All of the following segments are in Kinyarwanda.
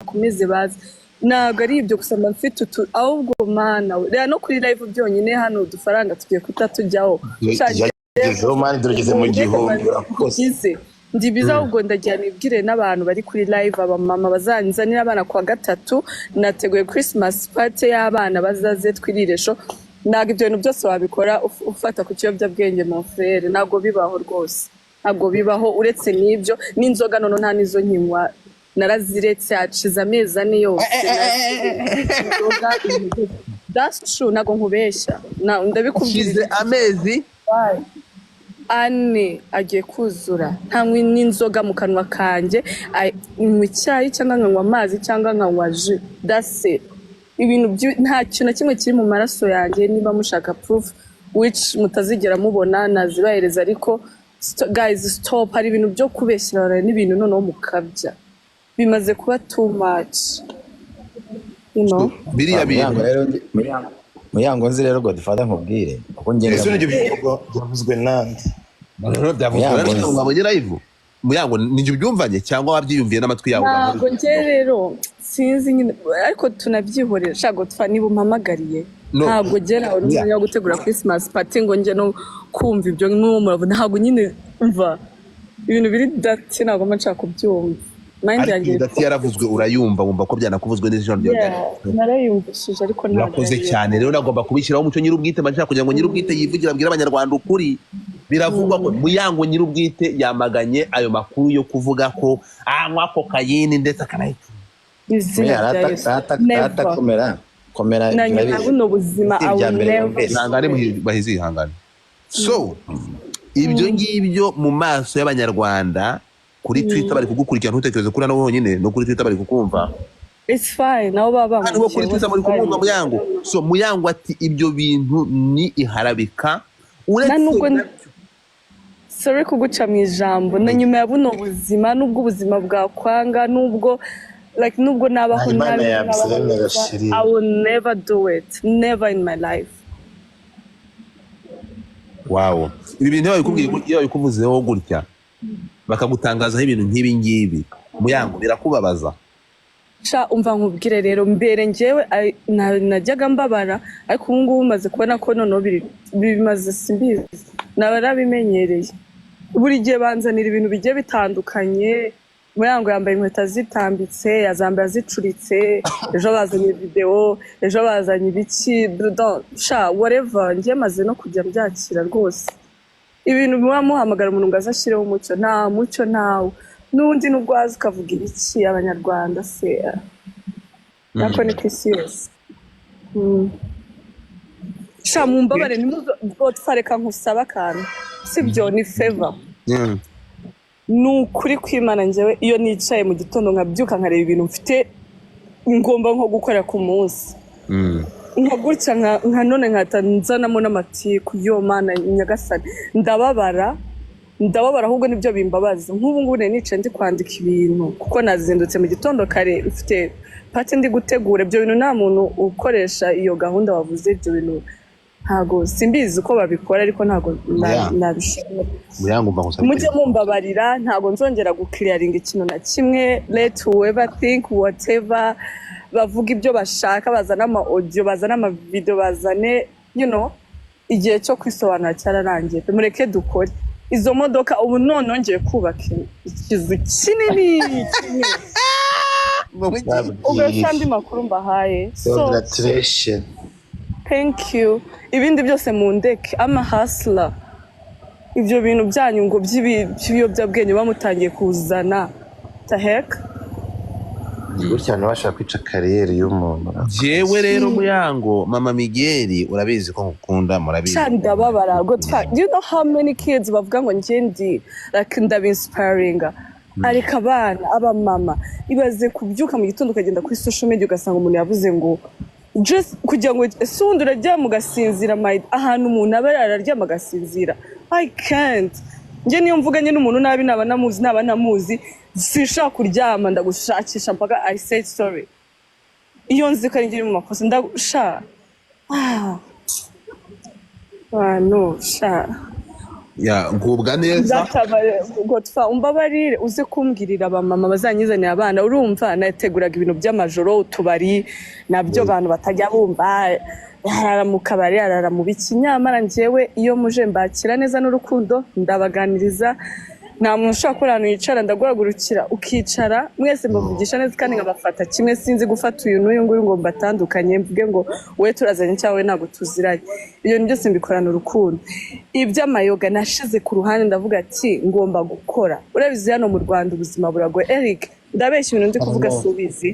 bakomeze baze ntabwo ari ibyo gusa mfite ahubwo mana rero no kuri live byonyine hano udufaranga tugiye kutatujyaho Tugeze mu gihumbi urakoze ndibiza ahubwo ndagira nibwire n'abantu bari kuri live abamama bazanzanira abana kwa gatatu nateguye Christmas party y'abana bazaze twiriresho ntabwo ibyo bintu byose wabikora ufata ku kiyobyabwenge mu frere ntabwo bibaho rwose ntabwo bibaho uretse n'ibyo n'inzoga none nta nizo nkinywa naraziretse hacize amezi ane yose that's true ntabwo nkubeshya ndabikubwira amezi ane agiye kuzura ntanywa n'inzoga mu kanwa kanjye nywa icyayi cyangwa nkanywa amazi cyangwa nkanywa ji that's it ibintu nta kintu na kimwe kiri mu maraso yanjye niba mushaka proof which mutazigera mubona nazibahereza ariko guys stop hari ibintu byo kubeshyira n'ibintu noneho mukabya bimaze kuba too much biriya bintu rero Muyango nzi rero ngo dufata nkubwire kuko ngenda ese n'ibyo byavuzwe nande rero byavuzwe n'abanye live Muyango ninjye byumvanye cyangwa wabyiyumviye n'amatwi yawe ntabwo nge rero sinzi nyine ariko tunabyihorera shago niba umpamagariye ntabwo gera urumenya gutegura Christmas party ngo nge no kumva ibyo n'uwo muravuga ntabwo nyine umva ibintu biri dati ntabwo nshaka kubyumva mind yanjye dati yaravuzwe urayumva wumva ko byanakuvuzwe n'ijoro ryose narayumvishije ariko ntabwo nakoze cyane rero nagomba kubishyiraho umuco nyir'ubwite mashaka kugira ngo nyir'ubwite yivugira abwira abanyarwanda ukuri biravugwa ko Muyango nyir'ubwite yamaganye ayo makuru yo kuvuga ko anywa kokayini ndetse komera buno buzima awuneva bahizihangana so ibyo ngibyo mu maso y'abanyarwanda kuri Twitter bari kugukurikira ntutekereze kuri hano honyine no kuri Twitter bari kukumva it's fine nabo baba hano kuri Twitter muri kumva Muyango so Muyango ati ibyo bintu ni iharabika uretse sorry kuguca mu ijambo na nyuma ya buno buzima nubwo ubuzima bwakwanga nubwo nubwo nabaho nabi I will never do it never in my life wow ibi bintu iyo babikuvuzeho gutya bakagutangazaho ibintu nk'ibi ngibi Muyango birakubabaza umva nkubwire rero mbere njyewe najyaga mbabara ariko ubu ngubu umaze kubona ko noneho bimaze simbizi nabarabimenyereye buri gihe banzanira ibintu bigiye bitandukanye Muyango yambaye inkweto zitambitse yazambaye zicuritse ejo bazanye video ejo bazanye ibiki whatever njye maze no kujya byakira rwose ibintu muba muhamagara umuntu ngo azashyireho umucyo nta mucyo ntawe n'undi nubwo wazi ukavuga ibiki abanyarwanda se nako ni ku isi yose mumbabare ntimuzotwareka nkusaba akantu sibyo ni favor ni ukuri kwimana njyewe iyo nicaye mu gitondo nkabyuka nkareba ibintu mfite ngomba nko gukorera ku munsi nka gutya nka none nkatanzanamo n'amatiku yo mana nyagasani ndababara ahubwo nibyo bimbabaza nk'ubu ngubu nicaye ndi kwandika ibintu kuko nazindutse mu gitondo kare ufite pati ndi gutegura ibyo bintu nta muntu ukoresha iyo gahunda wavuze ibyo bintu ntago simbizi uko babikora ariko ntago nabishobora mujye mumbabarira ntago nzongera gukiriyaringa ikintu na kimwe let whoever think whatever bavuga ibyo bashaka bazana ama audio bazana ama video bazane igihe cyo kwisobanura cyararangiye mureke dukore izo modoka ubu none ngiye kubaka ikizu kinini ubwo kandi makuru mbahaye congratulations thank you ibindi byose mu ndeke ama hustler ibyo bintu byanyu ngo by'ibiyobyabwenge bamutangiye kuzana the heck gutya ntibashaka kwica kariyeri y'umuntu jewe rero Muyango mama Miguel urabizi ko ngukunda murabizi cyane ndababara do you know how many kids bavuga ngo ngendi ndabinspiring ariko abana abamama ibaze kubyuka mu gitondo ukagenda kuri social media ugasanga umuntu yavuze ngo just kugira ngo esundi uraryama ugasinzira ahantu umuntu aba yararyama agasinzira I can't nge niyo mvuganye n'umuntu nabi naba namuzi sishaka kuryama ndagushakisha mpaka I said sorry iyo nzi ko ngiri mu makosa no ya ngubwa neza Godfa umbabarire uze kumbwirira abamama bazanyizanira abana urumva nateguraga ibintu by'amajoro utubari nabyo abantu batajya bumva arara mu kabari arara mu biki nyamara njyewe iyo muje mbakira neza n'urukundo ndabaganiriza nta muntu ushobora kubura ahantu yicara ndaguhagurukira ukicara mwese mbavugisha neza kandi nkabafata kimwe sinzi gufata uyu n'uyu nguyu ngo mbatandukanye mvuge ngo we turazanye cyangwa we ntabwo tuziranye ibyo ni byose mbikorana urukundo iby'amayoga nashize ku ruhande ndavuga ati ngomba gukora urabizi hano mu Rwanda ubuzima buragoye Eric ndabeshya ibintu ndi kuvuga si ubizi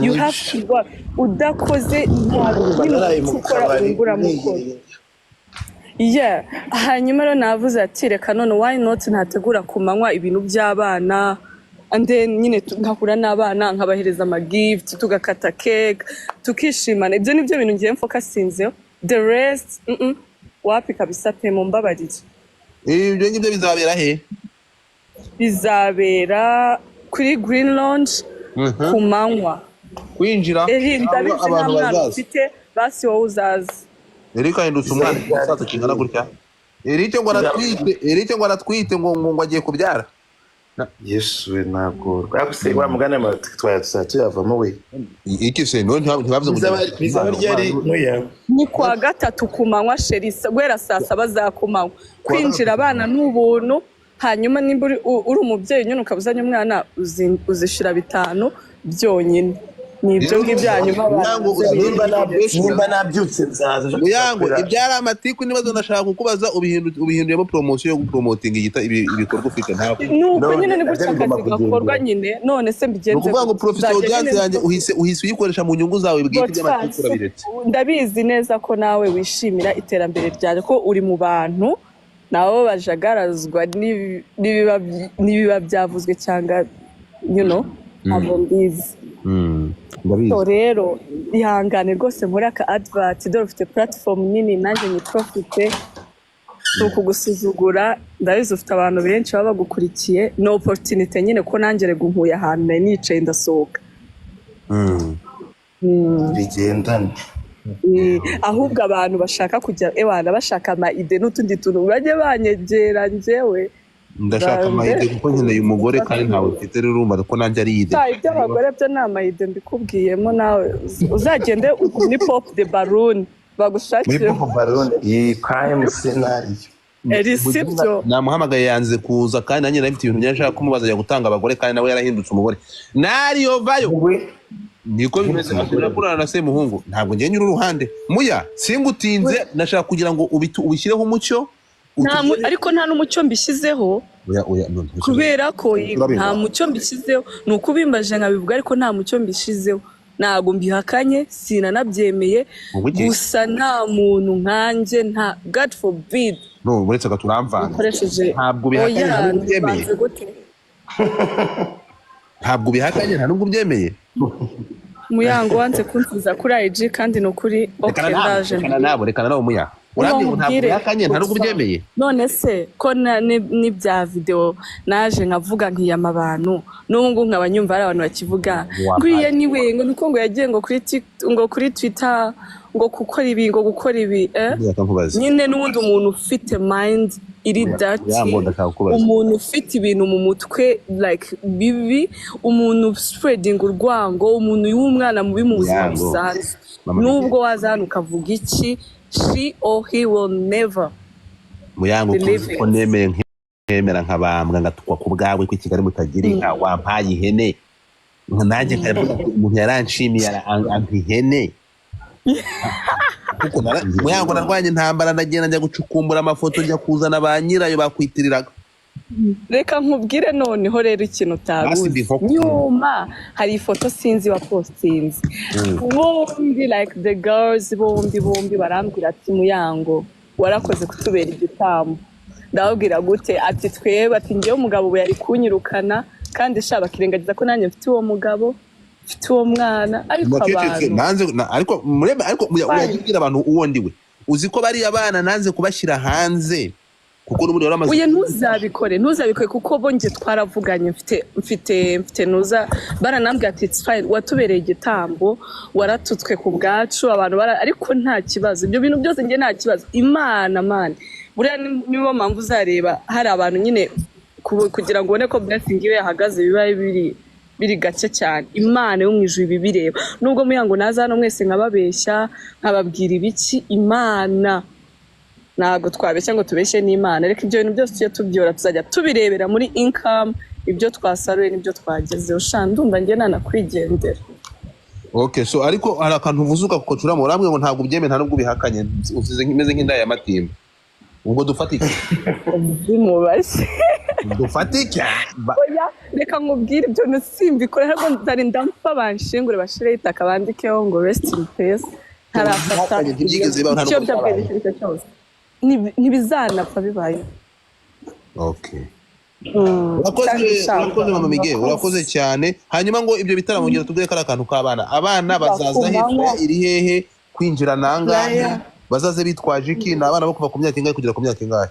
you have to work udakoze ntabwo ukora unguramo ukora yeah hanyuma rero navuze ati reka none why not ntategura ku manywa ibintu by'abana and then nyine nkahura n'abana nkabahereza ama gift tugakata cake tukishimana ibyo nibyo bintu ngiye mfokasinzeho the rest wapi kabisa pe mumbabarire ibyo ngibyo bizabera he bizabera kuri Green Lounge ku manywa kwinjira abantu bazaza basi wowe uzaza Eric ahindutse umwana usaza kingana gutya Eric ngo aratwite ngo agiye kubyara Yesu we ntabwo rwakuse wa mugane ma twayatsaje yavamo we iki se no ntibavuze ngo bizaba ryari nuya ni kwa gatatu ku manywa sherisa gwera saa 7 za kumanywa kwinjira abana n'ubuntu hanyuma nimba uri umubyeyi nyine ukabuzanya umwana uzishira 5 byonyine nibyo ngibyo hanyuma nimba nabyutse nzaza uyango ibyara amatiku nibazo ndashaka kukubaza ubihinduyemo promotion yo gupromoting ibikorwa ufite ntabwo nuko nyine ni gutya akazi gakorwa nyine none se mbigenze kuvuga ngo professor audience yanjye uhise uyikoresha mu nyungu zawe bwite by'amatiku urabiretse ndabizi neza ko nawe wishimira iterambere ryaje ko uri mu bantu nabo bajagarazwa nibiba byavuzwe cyangwa abo mbizi so rero ihangane rwose muri aka advert dore ufite platform nini nanjye ni profite nuko gusuzugura ndabizi ufite abantu benshi baba bagukurikiye no opportunity nyine ko nanjye rego nkuye ahantu nari nicaye ndasohoka bigendana ahubwo abantu bashaka kujya ewana bashaka ama ide n'utundi tuntu bajye banyegera njyewe ndashaka amayide kuko nkeneye umugore kandi ntawe mfite rero urumva ko nanjye ari ide iby'abagore byo ni amayide mbikubwiyemo nawe uzagende ni pop the balloon bagushakire muri pop balloon iyi crime scenario erisibyo namuhamagaye yanze kuza kandi nanjye nafite ibintu byinshi nshaka kumubaza ajya gutanga abagore kandi nawe yarahindutse umugore nariyo vayo niko bimeze akunda kurana na Semuhungu ntabwo ngiye nyura uruhande muya singutinze nashaka kugira ngo ubishyireho umucyo ariko nta n'umucyo mbishyizeho kubera ko nta mucyo mbishyizeho ni uko ubimbaje nkabivuga ariko nta mucyo mbishyizeho ntabwo mbihakanye sinanabyemeye gusa nta muntu nkanjye nta God forbid uretse ko turamvanga ntabwo bihakanye nta n'ubwo ubyemeye ntabwo bihakanye nta n'ubwo ubyemeye Muyango wanze kunsubiza kuri IG kandi no kuri ndaje rekana nawe muya urabye ntabwo bihakanye nta n'ubwo ubyemeye none se ko n'ibya video naje nkavuga nkiyama abantu n'ubu nkaba nyumva ari abantu bakivuga ngwiye niwe ngo niko ngo yagiye ngo kuri Twitter ngo gukora ibi nyine n'ubundi umuntu ufite mind iri dirty umuntu ufite ibintu mu mutwe like bibi umuntu spreading urwango umuntu y'umwana mubi mu buzima busanzwe nubwo waza hano ukavuga iki she or he will never muyango ko nemeye nkemera nkabambwa ngatukwa ku bwawe ko Kigali mutagira inka wampaye ihene nanjye nkavuga umuntu yaranshimiye ihene kuko muyango narwanye intambara ndagenda njya gucukumbura amafoto njya kuzana ba nyirayo bakwitiriraga reka nkubwire noneho rero ikintu utabuze nyuma hari ifoto sinzi wa postinze bombi like the girls bombi barambwira ati Muyango warakoze kutubera igitambo ndababwira gute ati twebe ati ngiye umugabo we yari kunyirukana kandi shaba kirengagiza ko nanjye mfite uwo mugabo mfite uwo mwana ariko abantu ariko uyabwira abantu uwo ndiwe uzi ko bari abana nanze kubashyira hanze kuko n'ubundi waramaze uye ntuzabikore kuko bonge twaravuganye mfite nuza baranambwira ati it's fine watubereye igitambo waratutswe ku bwacu abantu ariko nta kibazo ibyo bintu byose nge nta kibazo Imana buriya niyo mpamvu uzareba hari abantu nyine kugira ngo ubone ko blessing iwe yahagaze biba biri gake cyane. Imana yo mu ijuru ibi bireba, nubwo muyango naza hano mwese nkababeshya nkababwira ibiki, Imana ntabwo twabeshya ngo tubeshye n'Imana. Reka ibyo bintu byose tujye tubyora, tuzajya tubirebera muri income, ibyo twasaruye n'ibyo twagezeho. Sha ndumva njye nanakwigendera. Okay, so ariko hari akantu uvuzuka kuko curamo uramwe ngo ntabwo ubyeme nta nubwo bihakanye, usize nkimeze nk'indaya ya matimba. Ubwo dufatike. Bimubashye. Dufatike. Oya, reka nkubwire ibyo nsimbikora ahubwo ndari ndamfa banshingure bashire itaka bandikeho ngo rest in peace. Harafata. Icyo byabwirije cyose. Ntibizanapfa bibaye. Okay. Urakoze Mama Miguel, urakoze cyane. Hanyuma ngo ibyo bitaramo ngira tubwire kari akantu k'abana. Abana bazaza hitwa iri hehe, kwinjira nangahe, bazaze bitwaje iki, ni abana bo kuva ku myaka ingahe kugera ku myaka ingahe?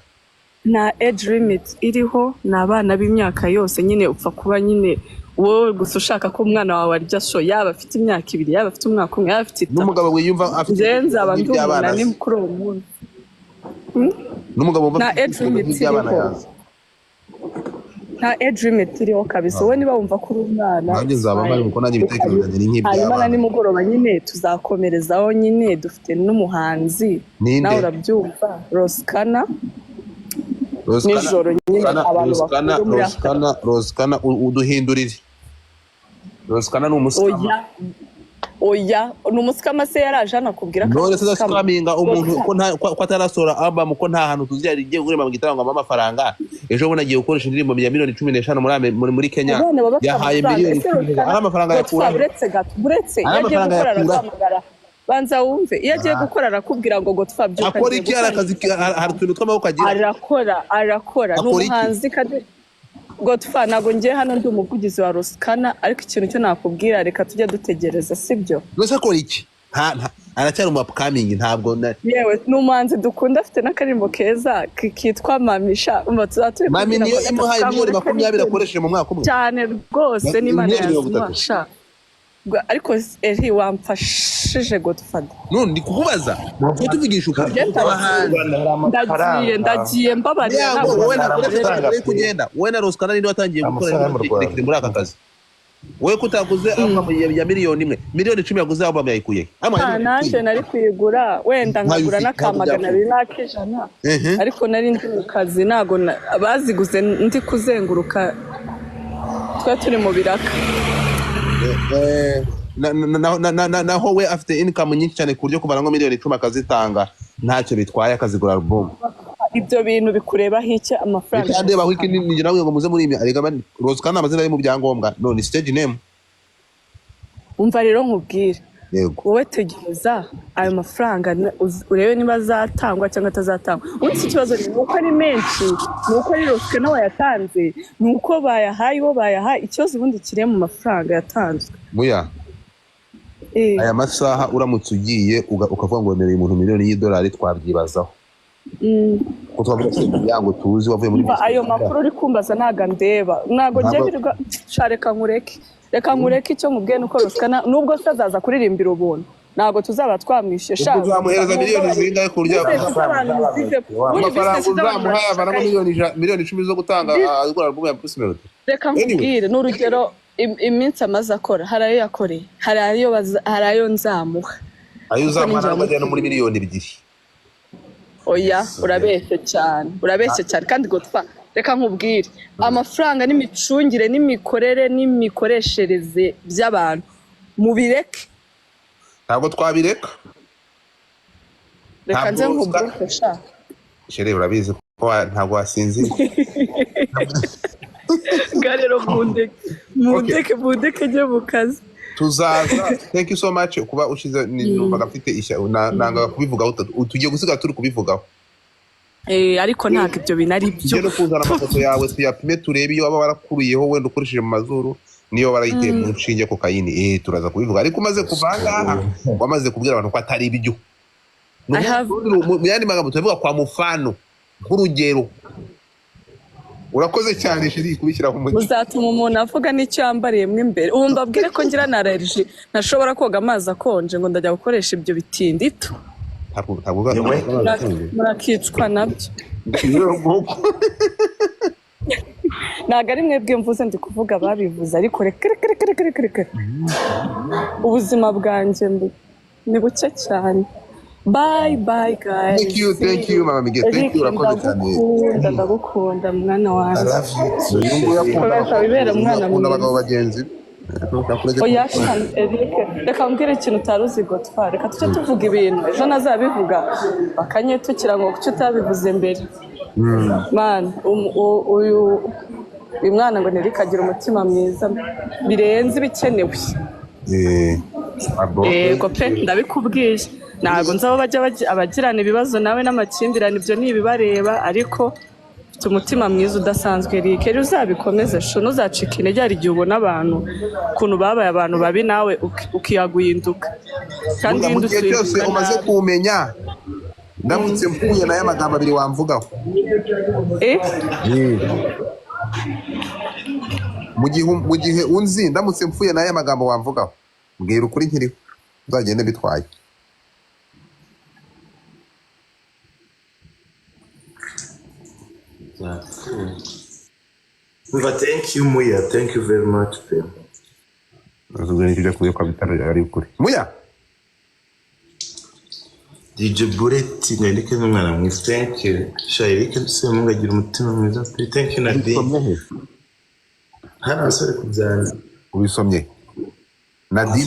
Na age limit iriho, ni abana b'imyaka yose, nyine upfa kuba nyine wowe gusa ushaka ko umwana wawe arya sho, yaba afite imyaka 2, yaba afite umwaka umwe, yaba afite 3. N'umugabo wiyumva afite nzaba ndi umunani kuri uwo munsi. N'umugabo wumva na age limit iriho. Nta age limit iriho kabisa. Wowe niba wumva ko uri umwana, nanjye nzaba mpari kuko nanjye ibitekerezo byanjye ni nk'ibya. hanyuma na nimugoroba nyine tuzakomerezaho, nyine dufite n'umuhanzi nawe urabyumva, Roskana. Nijoro nyine abantu bakuru Roskana uduhindurire. Roskana ni umusika. Oya, ni umusika se yaraje hano kubwira ko none se scaminga umuntu ko atarasora album ko nta hantu tuzira rigiye gurema mu gitaramo amafaranga. Ejo bona agiye gukoresha indirimbo ya miliyoni 15 muri Kenya. Yahaye miliyoni 10. Ari amafaranga yakura. Buretse yagiye gukora aragamagara. Banza wumve, iyo agiye gukora arakubwira ngo Godfather byuka. Akora iki? Arakazi hari tuntu tw'amaboko agira. Arakora n'umuhanzi kandi Godfather ntago ngiye hano ndi umuvugizi wa Roskana, ariko ikintu cyo nakubwira reka tujye dutegereza, sibyo? Nose akora iki? Aracyari mu upcoming ntabwo yewe n'umuhanzi dukunda afite n'akarimbo keza kitwa Mamisha, umva tuzaturi Mami niyo imuhaye miliyoni 20 akoresheje mu mwaka umwe cyane rwose. n'Imana yazibasha, ariko eri wamfashije Godfather. None ndi kukubaza cyo tuvugisha ukuri ndagiye mbabarira ntabwo wowe nakoresheje kugenda. Wowe na Roskana niwe watangiye gukora muri aka kazi. Wowe kutaguze album ya miliyoni 1, miliyoni 10 yaguze album yayikuye. Nanjye nari kwigura wenda nkagura n'akamagana 2 n'akijana, ariko nari ndi mu kazi ntago baziguze ndi kuzenguruka, twa turi mu biraka. Naho we afite income nyinshi cyane ku buryo kuva ngo miliyoni 10 akazitanga ntacyo bitwaye akazigura album. Ibyo bintu bikurebaho iki amafaranga? Kandi baho iki ninjye nawe ngo muze muri imi arega Roskana amazina ari mu byangombwa, none stage name. Umva rero nkubwire, yego wowe tegereza ayo mafaranga urebe niba azatangwa cyangwa atazatangwa. Undi ikibazo ni uko ari menshi, nuko ari Roskana wayatanze, nuko bayahaye bo bayahaye, ikibazo ubundi kire mu mafaranga yatanzwe. Muya aya masaha uramutse ugiye ukavuga ngo wemereye umuntu miliyoni y'idolari twabyibazaho. Kutwavuga ko yango tuzi wavuye muri ayo makuru uri kumbaza naga ndeba nago ngebirirwa shareka nkureke icyo nkubwiye nuko Roskana nubwo sazaza kuririmbira ubuntu nago tuzaba twamwishe sha tuzamuhereza miliyoni zingahe ku buryo amafaranga uzamuhaye avanamo miliyoni 10 zo gutanga agura album ya Bruce Melody. Reka nkubwire n'urugero iminsi amaze akora, hari ayo yakoreye, hari ayo nzamuha, ayo uzamuha no muri miliyoni 2. Oya, urabeshye cyane kandi Godfather reka nkubwire, amafaranga n'imicungire n'imikorere n'imikoreshereze by'abantu mubireke. Ntabwo twabireka. Reka nze nkubwire sha. Shere urabizi ko ntabwo wasinzi. Garero mundeke je bukazi. Tuzaza. Thank you so much kuba ushize numvaga mfite ishya nanga kubivugaho tugiye gusiga turi kubivugaho. Ariko ntabwo ibyo binari byo. Ngiye no kuzana amafoto yawe tuyapime turebe iyo baba barakuriyeho wenda ukoresheje mu mazuru niyo barayiteye mu nshinge kokayini. Turaza kubivuga ariko umaze kuvanga wamaze kubwira abantu ko atari ibyo. Muyandi magambo tuvuga kwa mufano nk'urugero. Urakoze cyane shiri kubishyira ku mutima. Uzatuma umuntu avuga n'icyo yambariye mwe imbere. Ubu mbabwire ko ngira na allergie, ntashobora koga amazi akonje ngo ndajya gukoresha ibyo bitindito. murakicwa nabyo ntabwo ari mwebwe mvuze ndi kuvuga babivuze ariko reka ubuzima bwanjye ni buke cyane. Bye bye guys. Thank you mama Miguel. Thank you urakoze cyane. Ndagukunda mwana wanjye. I love you. Komeza wibera mwana mwiza. Abagabo bagenzi. Oya Eric, reka mbwire ikintu utaruzi Godfather. Reka tuce tuvuga ibintu ejo nazabivuga bakanyetukira ngo kuki utabivuze mbere. Man, uyu mwana ngo nerikagira umutima mwiza birenze bikenewe. Yego pe ndabikubwiye. Ntabwo nzabo bajya abagirana ibibazo nawe n'amakimbirane ibyo ni ibibareba ariko ufite umutima mwiza udasanzwe Eric. Rero uzabikomeze sho nuzacika intege hari igihe ubona abantu ukuntu babaye abantu babi nawe ukiyaguhinduka kandi indutse cyose umaze kumenya ndamutse mpuye nayo amagambo abiri wamvugaho mu gihe unzi ndamutse mpuye nayo amagambo wamvugaho mbwira ukuri nkiriho uzagende bitwaye. Thank you Muya, thank you very much. Muya DJ Buretti nereke n'umwana mwiza. Thank you Shairike se mungagira umutima mwiza. Thank you Nadine. Hana asore kubyana ubisomye Nadine.